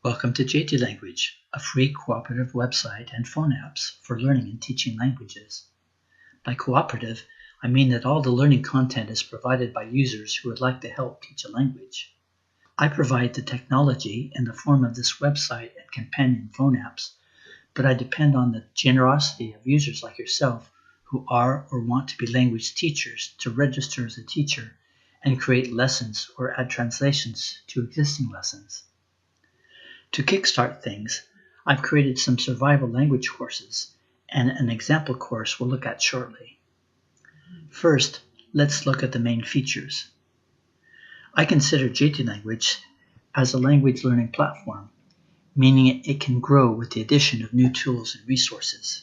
Welcome to JTLanguage, a free cooperative website and phone apps for learning and teaching languages. By cooperative, I mean that all the learning content is provided by users who would like to help teach a language. I provide the technology in the form of this website and companion phone apps, but I depend on the generosity of users like yourself who are or want to be language teachers to register as a teacher and create lessons or add translations to existing lessons. To kickstart things, I've created some survival language courses and an example course we'll look at shortly. First, let's look at the main features. I consider JTLanguage as a language learning platform, meaning it can grow with the addition of new tools and resources.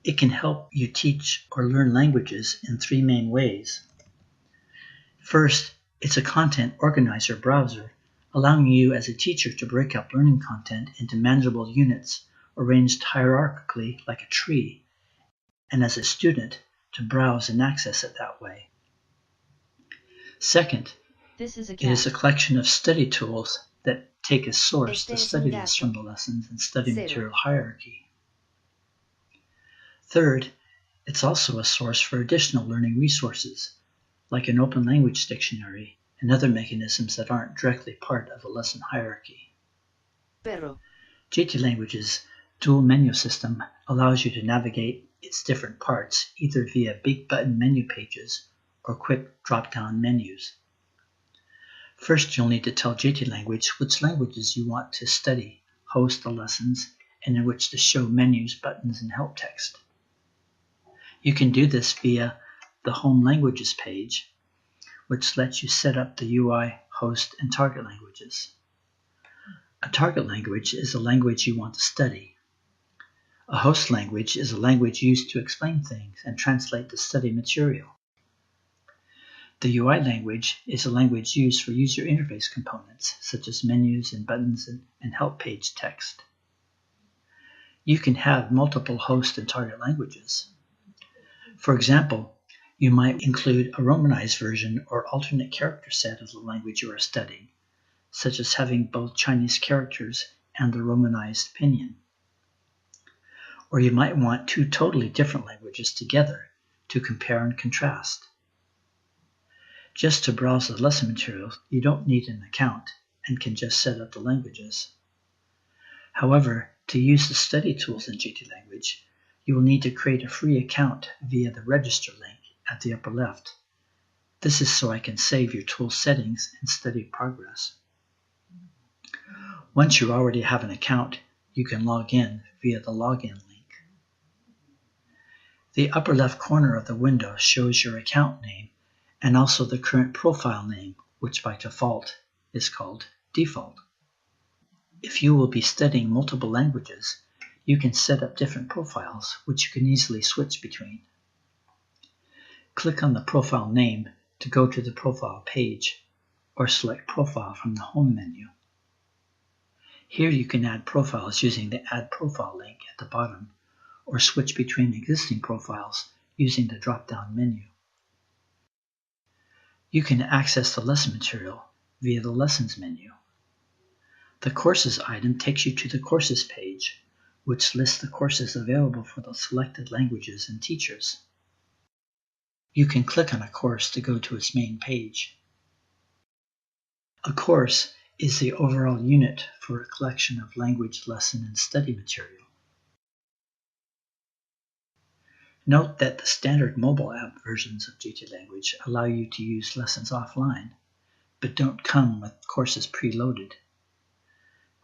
It can help you teach or learn languages in three main ways. First, it's a content organizer browser, allowing you as a teacher to break up learning content into manageable units arranged hierarchically like a tree, and as a student to browse and access it that way. Second, it is a collection of study tools that take as source the study list from the lessons and study material hierarchy. Third, it's also a source for additional learning resources, like an open language dictionary and other mechanisms that aren't directly part of the lesson hierarchy. JTLanguage's dual menu system allows you to navigate its different parts either via big button menu pages or quick drop-down menus. First, you'll need to tell JTLanguage which languages you want to study, host the lessons, and in which to show menus, buttons, and help text. You can do this via the Home Languages page, which lets you set up the UI, host, and target languages. A target language is a language you want to study. A host language is a language used to explain things and translate the study material. The UI language is a language used for user interface components, such as menus and buttons and help page text. You can have multiple host and target languages. For example, you might include a Romanized version or alternate character set of the language you are studying, such as having both Chinese characters and the Romanized pinyin. Or you might want two totally different languages together to compare and contrast. Just to browse the lesson materials, you don't need an account and can just set up the languages. However, to use the study tools in JTLanguage, you will need to create a free account via the register link at the upper left. This is so I can save your tool settings and study progress. Once you already have an account, you can log in via the login link. The upper left corner of the window shows your account name and also the current profile name, which by default is called default. If you will be studying multiple languages, you can set up different profiles, which you can easily switch between. Click on the profile name to go to the profile page, or select Profile from the Home menu. Here you can add profiles using the Add Profile link at the bottom, or switch between existing profiles using the drop-down menu. You can access the lesson material via the Lessons menu. The Courses item takes you to the Courses page, which lists the courses available for the selected languages and teachers. You can click on a course to go to its main page. A course is the overall unit for a collection of language, lesson, and study material. Note that the standard mobile app versions of JTLanguage allow you to use lessons offline, but don't come with courses preloaded.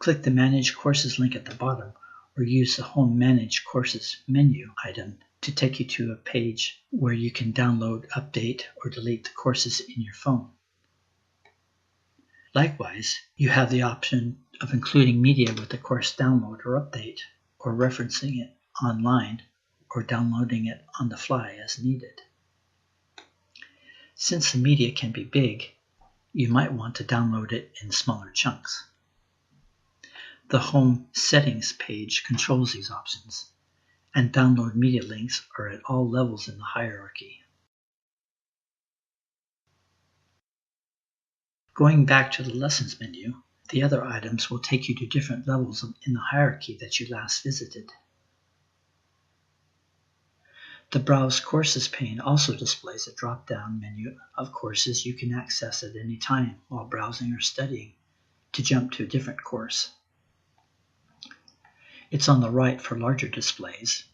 Click the Manage Courses link at the bottom, or use the Home Manage Courses menu item to take you to a page where you can download, update, or delete the courses in your phone. Likewise, you have the option of including media with the course download or update, or referencing it online, or downloading it on the fly as needed. Since the media can be big, you might want to download it in smaller chunks. The Home Settings page controls these options, and download media links are at all levels in the hierarchy. Going back to the Lessons menu, The other items will take you to different levels in the hierarchy that you last visited. The Browse Courses pane also displays a drop-down menu of courses you can access at any time while browsing or studying to jump to a different course. It's on the right for larger displays,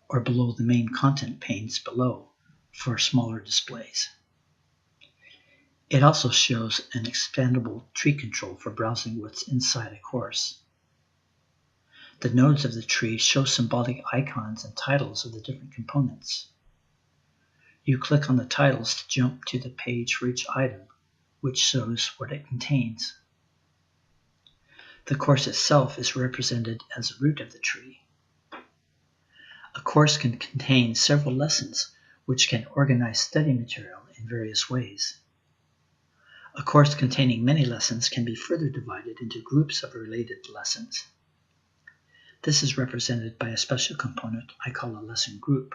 or below the main content panes below for smaller displays. It also shows an expandable tree control for browsing what's inside a course. The nodes of the tree show symbolic icons and titles of the different components. You click on the titles to jump to the page for each item, which shows what it contains. The course itself is represented as the root of the tree. A course can contain several lessons, which can organize study material in various ways. A course containing many lessons can be further divided into groups of related lessons. This is represented by a special component I call a lesson group.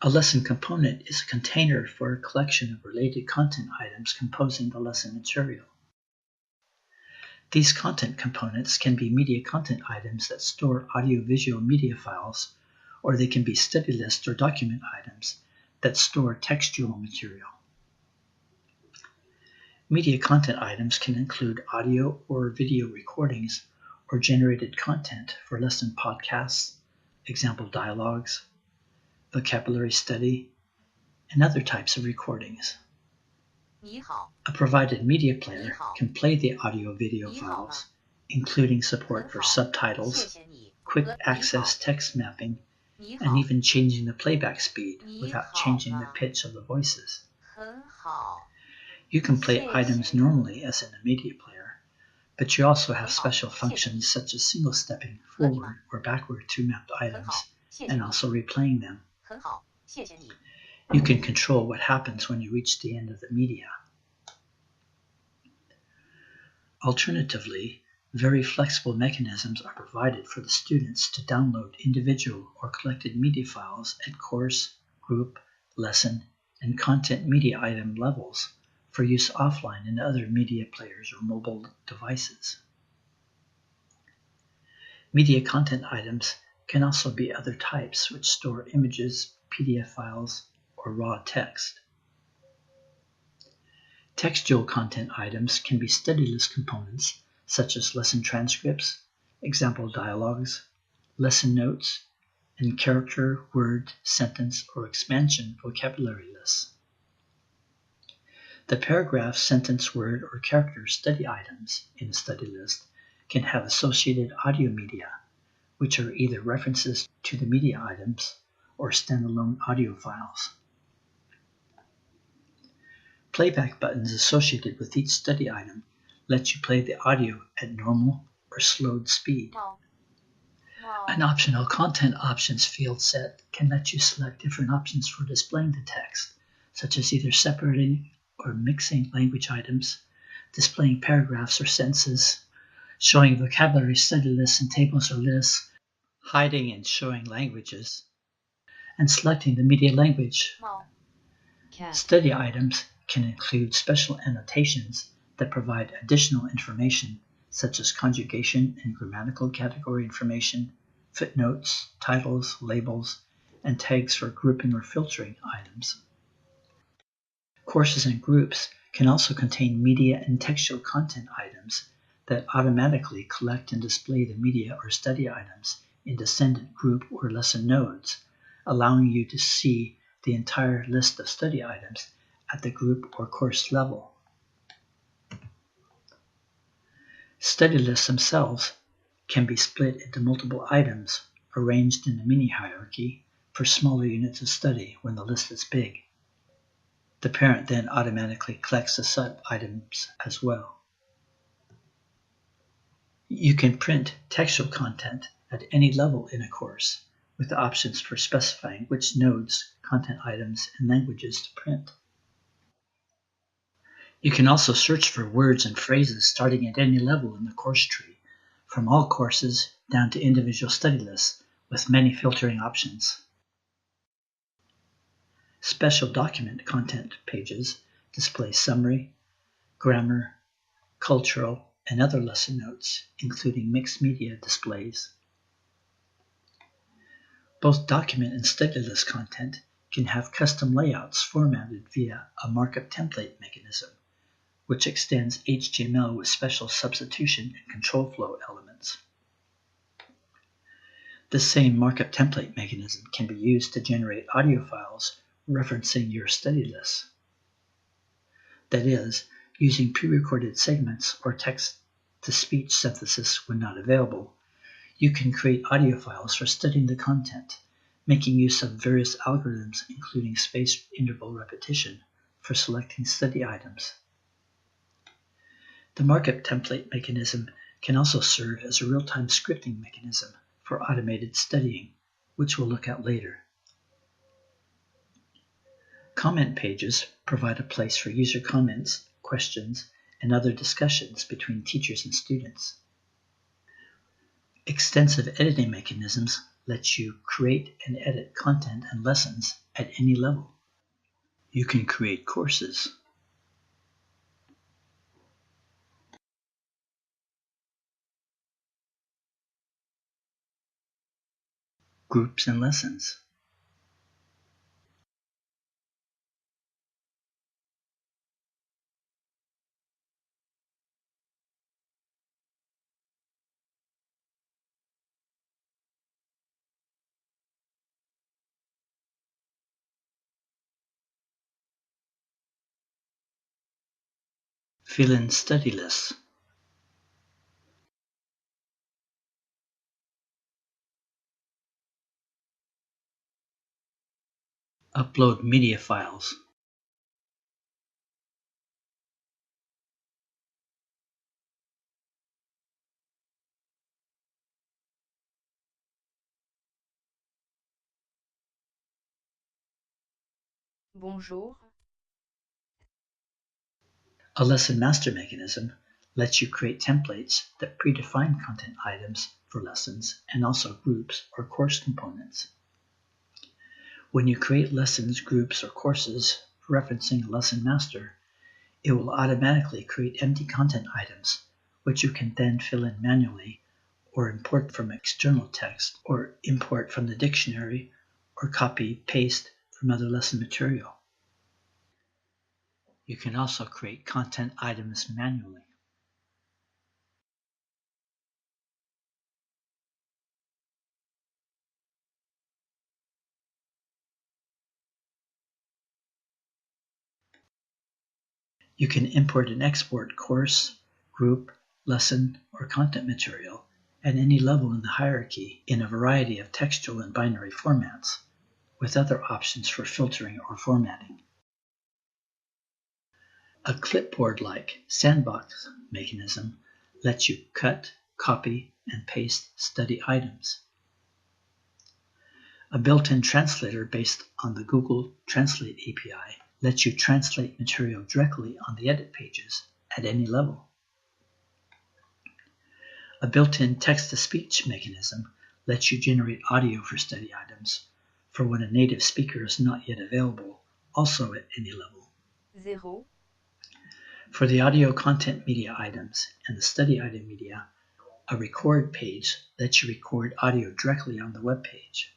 A lesson component is a container for a collection of related content items composing the lesson material. These content components can be media content items that store audio-visual media files, or they can be study list or document items that store textual material. Media content items can include audio or video recordings or generated content for lesson podcasts, example dialogues, vocabulary study, and other types of recordings. A provided media player can play the audio-video files, including support for subtitles, quick access text mapping, and even changing the playback speed without changing the pitch of the voices. You can play items normally as in a media player, but you also have special functions such as single-stepping forward or backward through mapped items, and also replaying them. You can control what happens when you reach the end of the media. Alternatively, very flexible mechanisms are provided for the students to download individual or collected media files at course, group, lesson, and content media item levels for use offline in other media players or mobile devices. Media content items can also be other types which store images, PDF files, or raw text. Textual content items can be study list components such as lesson transcripts, example dialogues, lesson notes, and character, word, sentence, or expansion vocabulary lists. The paragraph, sentence, word, or character study items in a study list can have associated audio media, which are either references to the media items or standalone audio files. Playback buttons associated with each study item let you play the audio at normal or slowed speed. An optional content options field set can let you select different options for displaying the text, such as either separating or mixing language items, displaying paragraphs or sentences, showing vocabulary study lists and tables or lists, hiding and showing languages, and selecting the media language. Study items can include special annotations that provide additional information, such as conjugation and grammatical category information, footnotes, titles, labels, and tags for grouping or filtering items. Courses and groups can also contain media and textual content items that automatically collect and display the media or study items in descendant group or lesson nodes, allowing you to see the entire list of study items at the group or course level. Study lists themselves can be split into multiple items arranged in a mini hierarchy for smaller units of study when the list is big. The parent then automatically collects the sub-items as well. You can print textual content at any level in a course with the options for specifying which nodes, content items, and languages to print. You can also search for words and phrases starting at any level in the course tree, from all courses down to individual study lists with many filtering options. Special document content pages display summary, grammar, cultural, and other lesson notes, including mixed media displays. Both document and study list content can have custom layouts formatted via a markup template mechanism, which extends HTML with special substitution and control flow elements. This same markup template mechanism can be used to generate audio files referencing your study lists. That is, using pre-recorded segments or text-to-speech synthesis when not available, you can create audio files for studying the content, making use of various algorithms including spaced interval repetition for selecting study items. The markup template mechanism can also serve as a real-time scripting mechanism for automated studying, which we'll look at later. Comment pages provide a place for user comments, questions, and other discussions between teachers and students. Extensive editing mechanisms let you create and edit content and lessons at any level. You can create courses, groups and lessons, fill-in study lists, upload media files, Bonjour. A lesson master mechanism lets you create templates that predefine content items for lessons and also groups or course components. When you create lessons, groups, or courses referencing a lesson master, it will automatically create empty content items, which you can then fill in manually or import from external text or import from the dictionary or copy-paste from other lesson material. You can also create content items manually. You can import and export course, group, lesson, or content material at any level in the hierarchy in a variety of textual and binary formats, with other options for filtering or formatting. A clipboard-like sandbox mechanism lets you cut, copy, and paste study items. A built-in translator based on the Google Translate API lets you translate material directly on the edit pages at any level. A built-in text-to-speech mechanism lets you generate audio for study items for when a native speaker is not yet available, also at any level. 0. For the audio content media items and the study item media, a record page lets you record audio directly on the web page.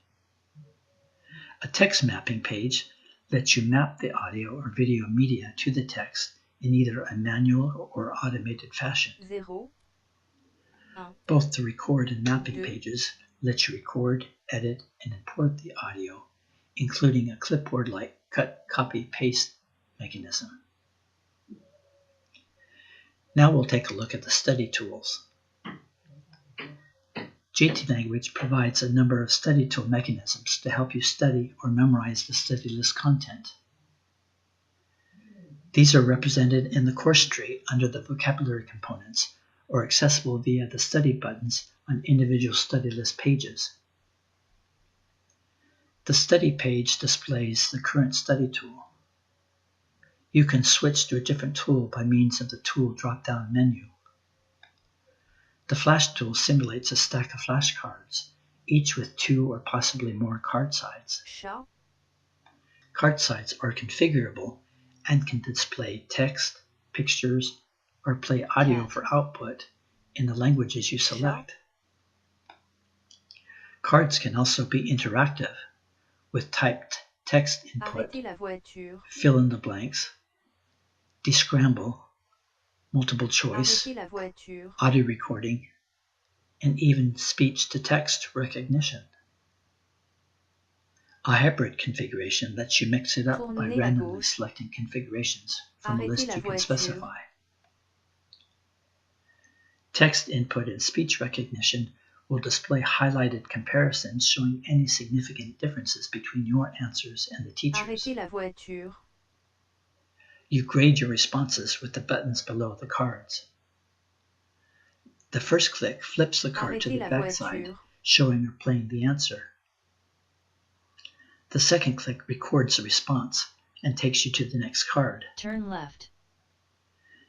A text mapping page lets you map the audio or video media to the text in either a manual or automated fashion. 0. 1. Both the record and mapping 2. pages let you record, edit, and import the audio, including a clipboard-like cut, copy, paste mechanism. Now we'll take a look at the study tools. JTLanguage provides a number of study tool mechanisms to help you study or memorize the study list content. These are represented in the course tree under the vocabulary components or accessible via the study buttons on individual study list pages. The study page displays the current study tool. You can switch to a different tool by means of the tool drop-down menu. The flash tool simulates a stack of flashcards, each with 2 or possibly more card sides. Chat. Card sides are configurable and can display text, pictures, or play audio Cat. for output in the languages you Chat. select. Cards can also be interactive with typed text input, Arrêtez la voiture. fill in the blanks, descramble, multiple choice, Arrêtez la voiture. audio recording, and even speech-to-text recognition. A hybrid configuration lets you mix it up by Tournez à randomly gauche. selecting configurations from a Arrêtez list la you can voiture. specify. Text input and speech recognition will display highlighted comparisons showing any significant differences between your answers and the teacher's. Arrêtez la voiture. You grade your responses with the buttons below the cards. The first click flips the card to Arrêtez the la backside, voiture. showing or playing the answer. The second click records the response and takes you to the next card. Turn left.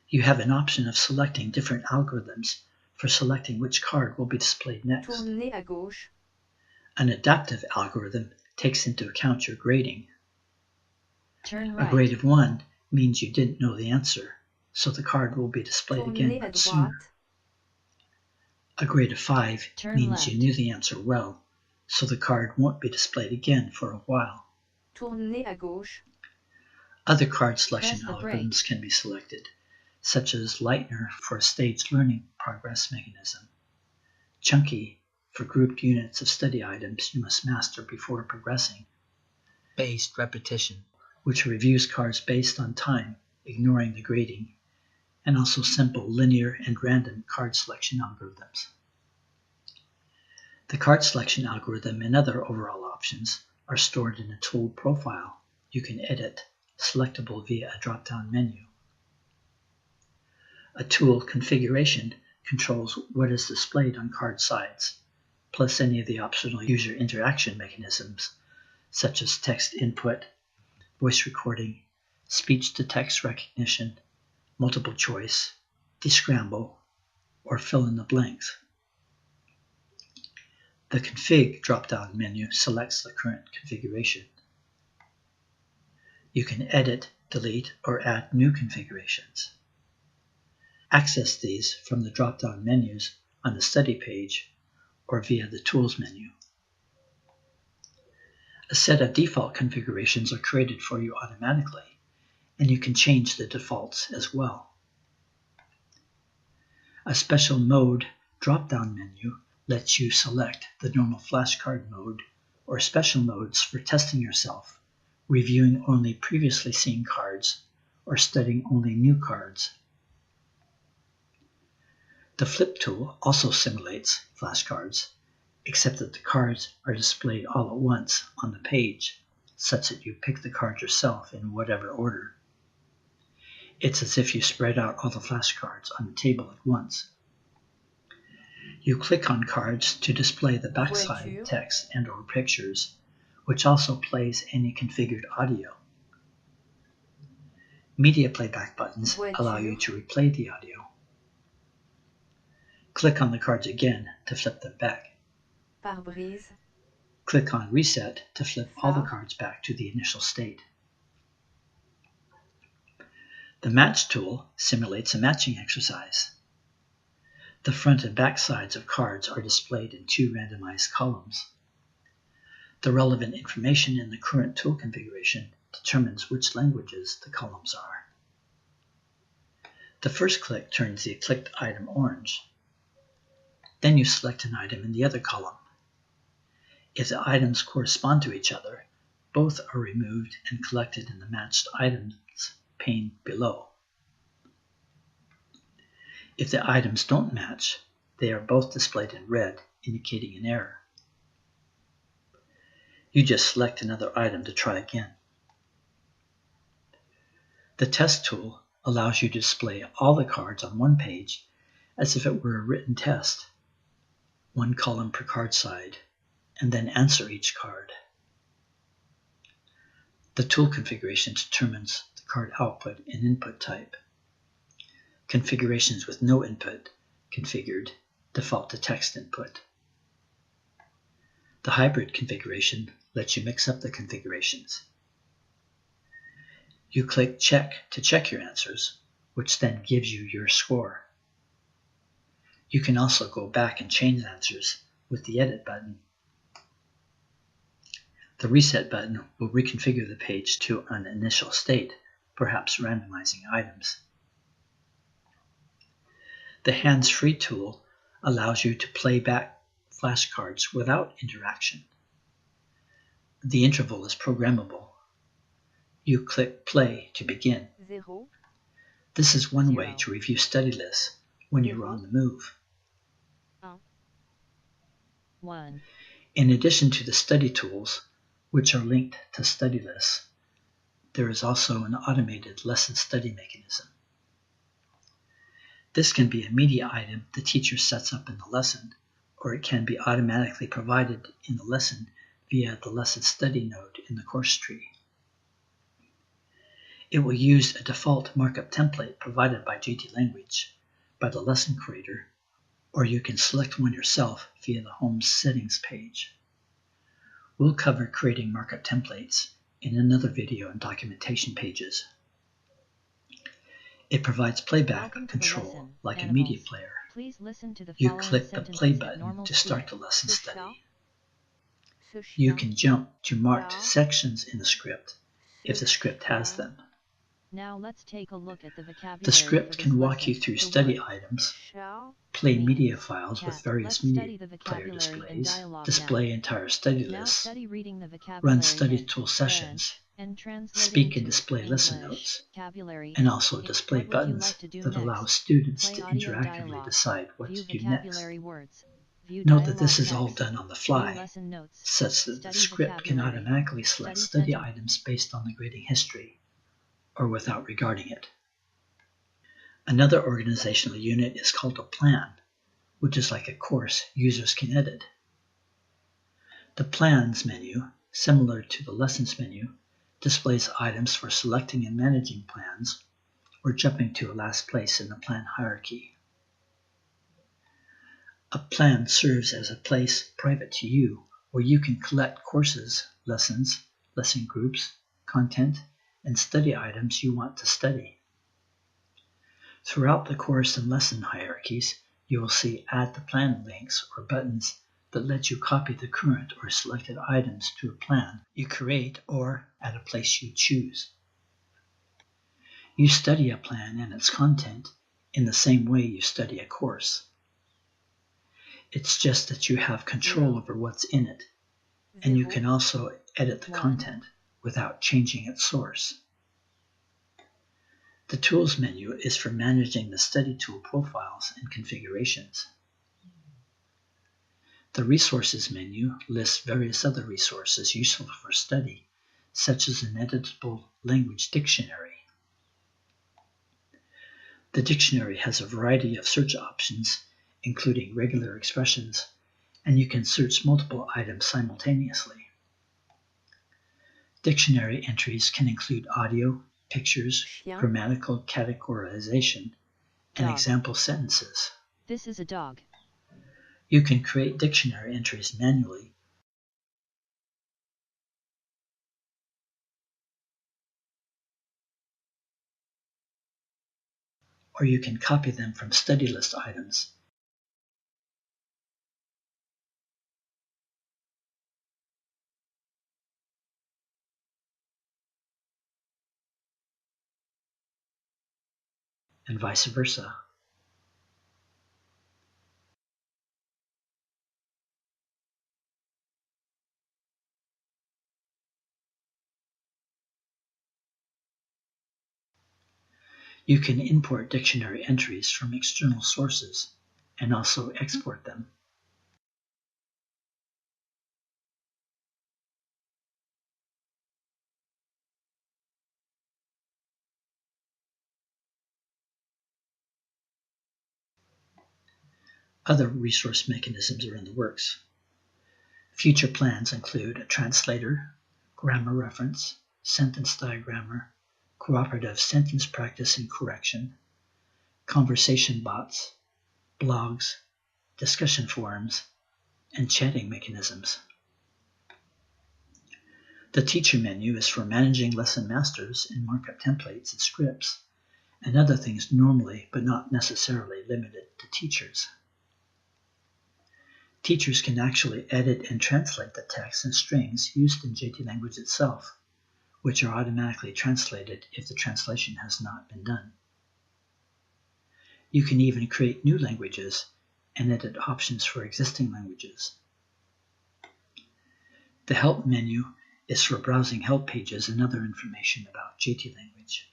You have an option of selecting different algorithms for selecting which card will be displayed next. Tournez à gauche. An adaptive algorithm takes into account your grading. Turn A right. grade of 1 means you didn't know the answer, so the card will be displayed again Tournez à much sooner. droite. A grade of 5 Turn means left. you knew the answer well, so the card won't be displayed again for a while. Tournez à gauche. Other card selection Press the algorithms can be selected, such as Lightner for a staged learning progress mechanism, Chunky for grouped units of study items you must master before progressing, Based repetition, which reviews cards based on time, ignoring the grading, and also simple linear and random card selection algorithms. The card selection algorithm and other overall options are stored in a tool profile you can edit, selectable via a drop-down menu. A tool configuration controls what is displayed on card sides, plus any of the optional user interaction mechanisms, such as text input, voice recording, speech-to-text recognition, multiple choice, descramble, or fill in the blanks. The Config drop-down menu selects the current configuration. You can edit, delete, or add new configurations. Access these from the drop-down menus on the study page or via the Tools menu. A set of default configurations are created for you automatically, and you can change the defaults as well. A special mode drop-down menu lets you select the normal flashcard mode or special modes for testing yourself, reviewing only previously seen cards, or studying only new cards. The Flip tool also simulates flashcards, except that the cards are displayed all at once on the page, such that you pick the card yourself in whatever order. It's as if you spread out all the flashcards on the table at once. You click on cards to display the backside Voiture. text and/or pictures, which also plays any configured audio. Media playback buttons allow you to replay the audio. Click on the cards again to flip them back. Pare-brise. Click on Reset to flip all the Phare. cards back to the initial state. The Match tool simulates a matching exercise. The front and back sides of cards are displayed in two randomized columns. The relevant information in the current tool configuration determines which languages the columns are. The first click turns the clicked item orange. Then you select an item in the other column. If the items correspond to each other, both are removed and collected in the Matched Items pane below. If the items don't match, they are both displayed in red, indicating an error. You just select another item to try again. The Test tool allows you to display all the cards on one page as if it were a written test, one column per card side, and then answer each card. The tool configuration determines the card output and input type. Configurations with no input configured default to text input. The hybrid configuration lets you mix up the configurations. You click Check to check your answers, which then gives you your score. You can also go back and change answers with the Edit button. The Reset button will reconfigure the page to an initial state, perhaps randomizing items. The HandsFree Tool allows you to play back flashcards without interaction. The interval is programmable. You click play to begin. 0, This is one 0, way to review study lists when you're on the move. 1. In addition to the study tools, which are linked to study lists, there is also an automated lesson study mechanism. This can be a media item the teacher sets up in the lesson, or it can be automatically provided in the lesson via the lesson study node in the course tree. It will use a default markup template provided by JTLanguage by the lesson creator, or you can select one yourself via the Home Settings page. We'll cover creating markup templates in another video and documentation pages. It provides playback control like a media player. Please listen to the You following click the play sentences at button normal to start speed. the lesson Ce study. chat, ce You chien, can jump to marked chat, sections in the script if the ce script has chien. them. Now let's take a look at the vocabulary The script for this can walk you lesson. through The study word items, chat play means media files cat. with various Let's media study the player vocabulary and displays, dialogue display now. entire study Now lists, study reading the vocabulary run study in tool French sessions, and translating speak and to display lesson English. notes, Vocabulary and in also English. display What would you buttons like to do that allow next? students Play to audio interactively dialogue. decide what View to do next. vocabulary words. View Note that dialogue this is all text. done on the View fly, lesson notes. such that the Study script can vocabulary. automatically select Study study sentence. items based on the grading history, or without regarding it. Another organizational unit is called a plan, which is like a course users can edit. The Plans menu, similar to the Lessons menu, displays items for selecting and managing plans, or jumping to a last place in the plan hierarchy. A plan serves as a place private to you where you can collect courses, lessons, lesson groups, content, and study items you want to study. Throughout the course and lesson hierarchies, you will see Add to Plan links or buttons that let you copy the current or selected items to a plan you create or at a place you choose. You study a plan and its content in the same way you study a course. It's just that you have control over what's in it, and you can also edit the content without changing its source. The Tools menu is for managing the study tool profiles and configurations. The Resources menu lists various other resources useful for study, such as an editable language dictionary. The dictionary has a variety of search options, including regular expressions, and you can search multiple items simultaneously. Dictionary entries can include audio, pictures, Chien. grammatical categorization, and Dog. example sentences. This is a dog. You can create dictionary entries manually or you can copy them from study list items and vice versa. You can import dictionary entries from external sources and also export them. Other resource mechanisms are in the works. Future plans include a translator, grammar reference, sentence diagrammer, cooperative sentence practice and correction, conversation bots, blogs, discussion forums, and chatting mechanisms. The Teacher menu is for managing lesson masters in markup templates and scripts, and other things normally but not necessarily limited to teachers. Teachers can actually edit and translate the text and strings used in JTLanguage itself, which are automatically translated if the translation has not been done. You can even create new languages and edit options for existing languages. The Help menu is for browsing help pages and other information about JTLanguage.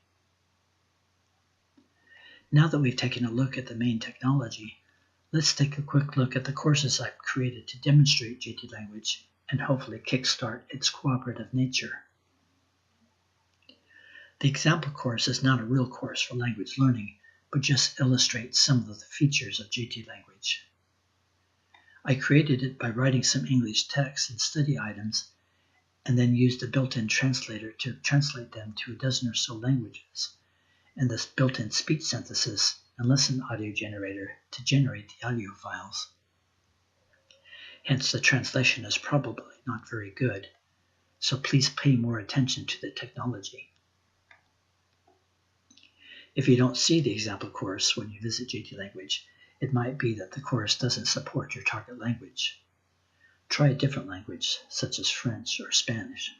Now that we've taken a look at the main technology, let's take a quick look at the courses I've created to demonstrate JTLanguage and hopefully kickstart its cooperative nature. The example course is not a real course for language learning, but just illustrates some of the features of JTLanguage. I created it by writing some English text and study items, and then used a built-in translator to translate them to a dozen or so languages, and this built-in speech synthesis and lesson audio generator to generate the audio files. Hence, the translation is probably not very good, so please pay more attention to the technology. If you don't see the example course when you visit JTLanguage, it might be that the course doesn't support your target language. Try a different language, such as French or Spanish.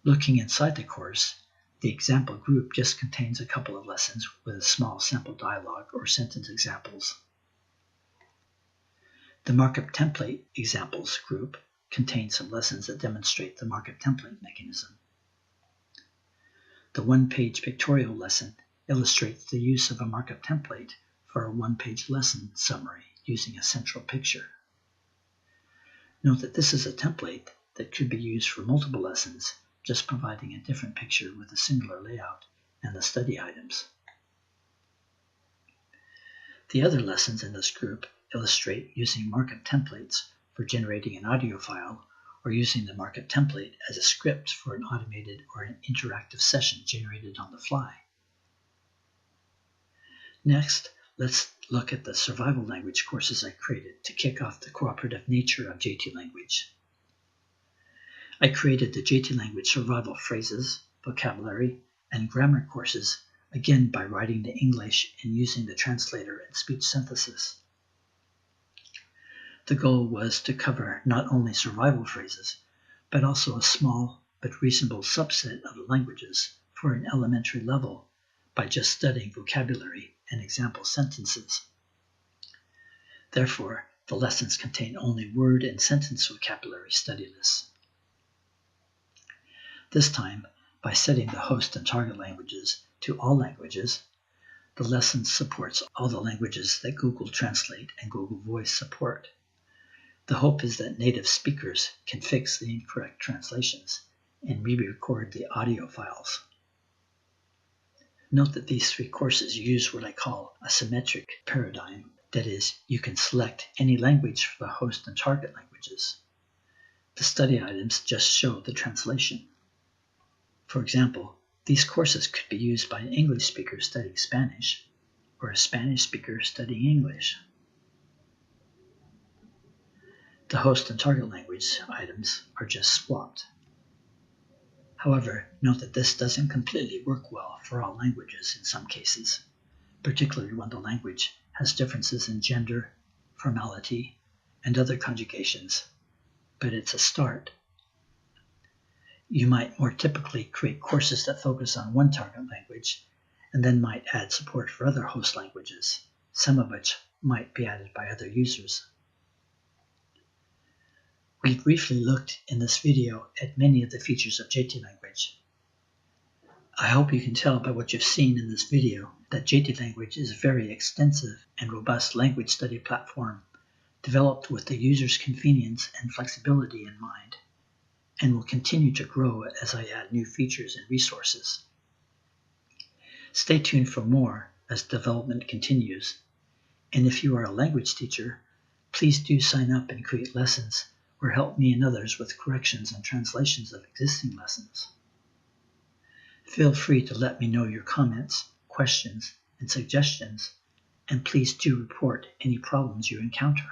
Looking inside the course, the example group just contains a couple of lessons with a small sample dialogue or sentence examples. The Markup Template examples group contains some lessons that demonstrate the markup template mechanism. The one-page pictorial lesson illustrates the use of a markup template for a one-page lesson summary using a central picture. Note that this is a template that could be used for multiple lessons, just providing a different picture with a similar layout and the study items. The other lessons in this group illustrate using markup templates for generating an audio file, or using the markup template as a script for an automated or an interactive session generated on the fly. Next, let's look at the survival language courses I created to kick off the cooperative nature of JTLanguage. I created the JTLanguage survival phrases, vocabulary, and grammar courses, again by writing the English and using the translator and speech synthesis. The goal was to cover not only survival phrases, but also a small but reasonable subset of the languages for an elementary level by just studying vocabulary and example sentences. Therefore, the lessons contain only word and sentence vocabulary study lists. This time, by setting the host and target languages to all languages, the lesson supports all the languages that Google Translate and Google Voice support. The hope is that native speakers can fix the incorrect translations and re-record the audio files. Note that these three courses use what I call a symmetric paradigm. That is, you can select any language for the host and target languages. The study items just show the translation. For example, these courses could be used by an English speaker studying Spanish or a Spanish speaker studying English. The host and target language items are just swapped. However, note that this doesn't completely work well for all languages in some cases, particularly when the language has differences in gender, formality, and other conjugations, but it's a start. You might more typically create courses that focus on one target language and then might add support for other host languages, some of which might be added by other users. We briefly looked in this video at many of the features of JTLanguage. I hope you can tell by what you've seen in this video that JTLanguage is a very extensive and robust language study platform developed with the user's convenience and flexibility in mind, and will continue to grow as I add new features and resources. Stay tuned for more as development continues, and if you are a language teacher, please do sign up and create lessons or help me and others with corrections and translations of existing lessons. Feel free to let me know your comments, questions, and suggestions, and please do report any problems you encounter.